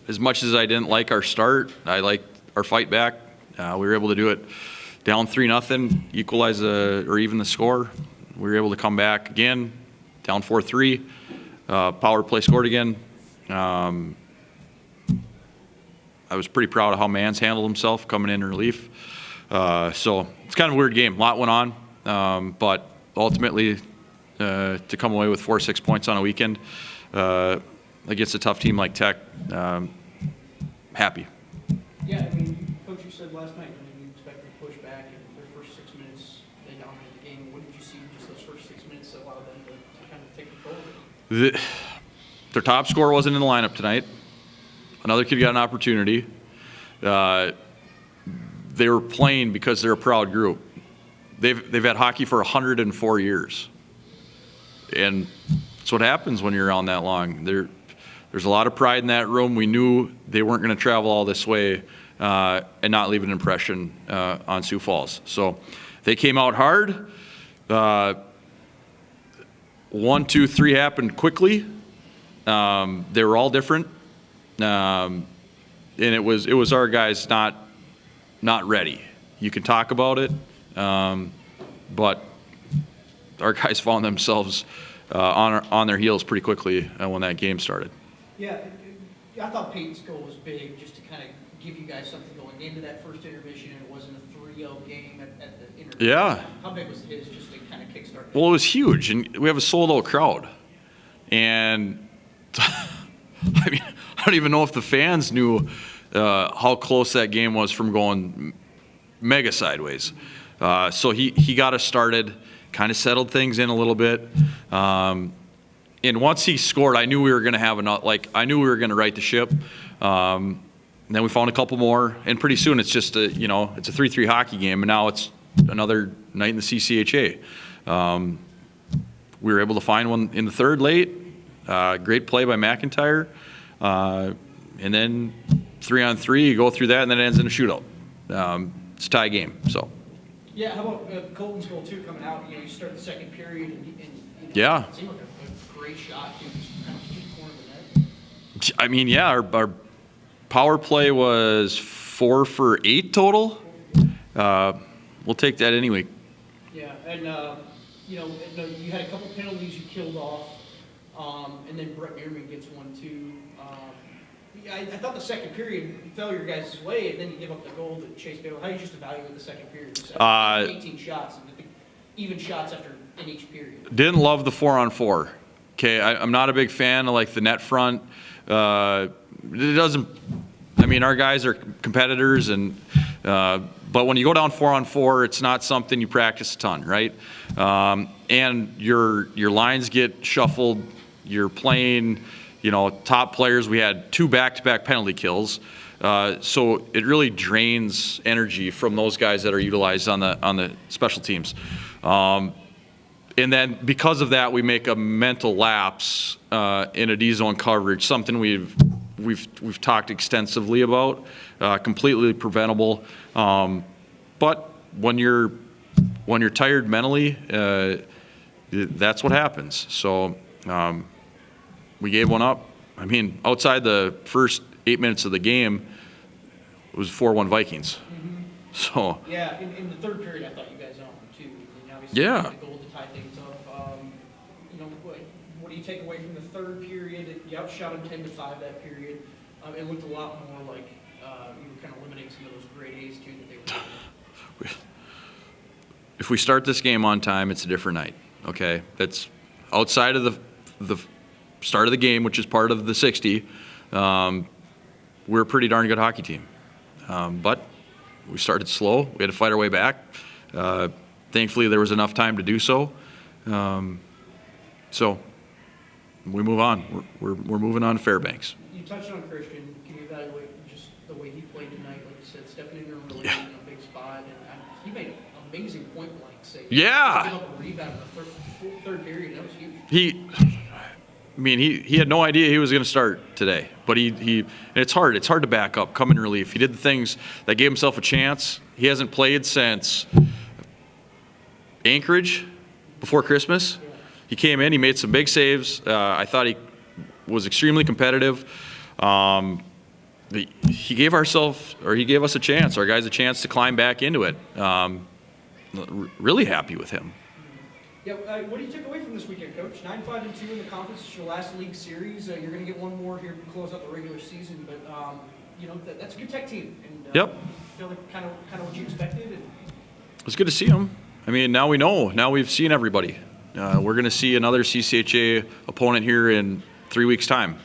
as much as I didn't like our start, I liked our fight back. We were able to do it down 3-0, equalize or even the score. We were able to come back again, down 4-3. Power play scored again. I was pretty proud of how Mans handled himself coming in relief. So it's kind of a weird game. A lot went on, but ultimately to come away with 4 or 6 points on a weekend against a tough team like Tech, happy. Yeah, I mean, Coach, you said last night, you expected to push back, and their first 6 minutes, they dominated the game. What did you see in just those first 6 minutes that allowed them to kind of take control of it? Their top scorer wasn't in the lineup tonight. Another kid got an opportunity. They were playing because they're a proud group. They've had hockey for 104 years. And that's what happens when you're around that long. There's a lot of pride in that room. We knew they weren't going to travel all this way and not leave an impression on Sioux Falls. So they came out hard. 1, 2, 3 happened quickly. They were all different. And it was our guys not ready. You can talk about it, but our guys found themselves on their heels pretty quickly when that game started. Yeah, I thought Peyton's goal was big, just to kind of give you guys something going into that first intermission, and it wasn't a 3-0 game at the intermission. Yeah. How big was his, just to kind of kickstart? Well, it was huge, and we have a sold-out crowd. And I mean, I don't even know if the fans knew how close that game was from going mega sideways. So he got us started, kind of settled things in a little bit. And once he scored, I knew we were going to have I knew we were going to right the ship. And then we found a couple more, and pretty soon it's just it's a 3-3 hockey game, and now it's another night in the CCHA. We were able to find one in the third late. Great play by McIntyre. And then 3-on-3, you go through that, and then it ends in a shootout. It's a tie game. So. Yeah, how about Colton's goal too coming out? You start the second period, and yeah. It seemed like a great shot too, just kind of deep corner of the net. I mean, yeah, our power play was 4 for 8 total. We'll take that anyway. Yeah, and you had a couple penalties you killed off, and then Brett Meerman gets one too. I thought the second period fell your guys' way, and then you give up the goal to Chase Baylor. How do you just evaluate the second period? 18 shots, and even shots in each period. Didn't love the 4-on-4. Okay, I'm not a big fan of the net front. It doesn't. I mean, our guys are competitors, but when you go down 4-on-4, it's not something you practice a ton, right? And your lines get shuffled. You're playing. Top players. We had 2 back-to-back penalty kills, so it really drains energy from those guys that are utilized on the special teams. And then because of that, we make a mental lapse in a D-zone coverage, something we've talked extensively about, completely preventable. But when you're tired mentally, that's what happens. So. We gave one up. I mean, outside the first 8 minutes of the game, it was 4-1 Vikings. Mm-hmm. So. Yeah, in the third period, I thought you guys owned too. And obviously, yeah. The goal to tie things up. What do you take away from the third period? You outshot them 10-5 that period. It looked a lot more like you were kind of limiting some of those grade A's too that they were taking. If we start this game on time, it's a different night. Okay, that's outside of the start of the game, which is part of the 60, we're a pretty darn good hockey team. But we started slow. We had to fight our way back. Thankfully, there was enough time to do so. So we move on. We're moving on to Fairbanks. You touched on Christian. Can you evaluate just the way he played tonight? Like you said, stepping in there really in a big spot. And he made an amazing point-blank save. Yeah. He gave up a rebound in the third period. That was huge. He had no idea he was going to start today, but it's hard to back up, come in relief. He did the things that gave himself a chance. He hasn't played since Anchorage before Christmas. He came in, he made some big saves. I thought he was extremely competitive. he gave us a chance, our guys a chance to climb back into it. Really happy with him. Yeah, what do you take away from this weekend, Coach? 9-5-2 in the conference. It's your last league series. You're going to get one more here to close out the regular season, but you know that's a good Tech team. And, Yep. Feel like kind of what you expected. And It's good to see him. I mean, now we know. Now we've seen everybody. We're going to see another CCHA opponent here in 3 weeks' time.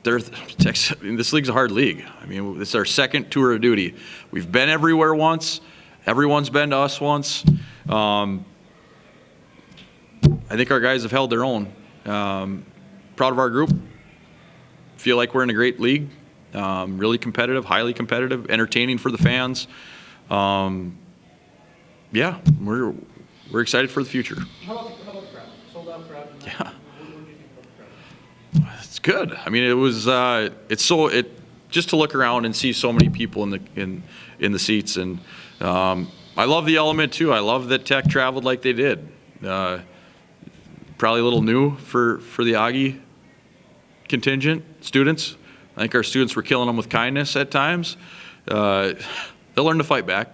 This league's a hard league. I mean, it's our second tour of duty. We've been everywhere once. Everyone's been to us once. I think our guys have held their own. Proud of our group. Feel like we're in a great league. Really competitive, highly competitive, entertaining for the fans. Yeah, we're excited for the future. how about the crowd? Sold out crowd. Yeah. What do you think about the crowd? It's good. I mean, just to look around and see so many people in the seats, and I love the element too. I love that Tech traveled like they did. Probably a little new for the Augie contingent students. I think our students were killing them with kindness at times. They'll learn to fight back.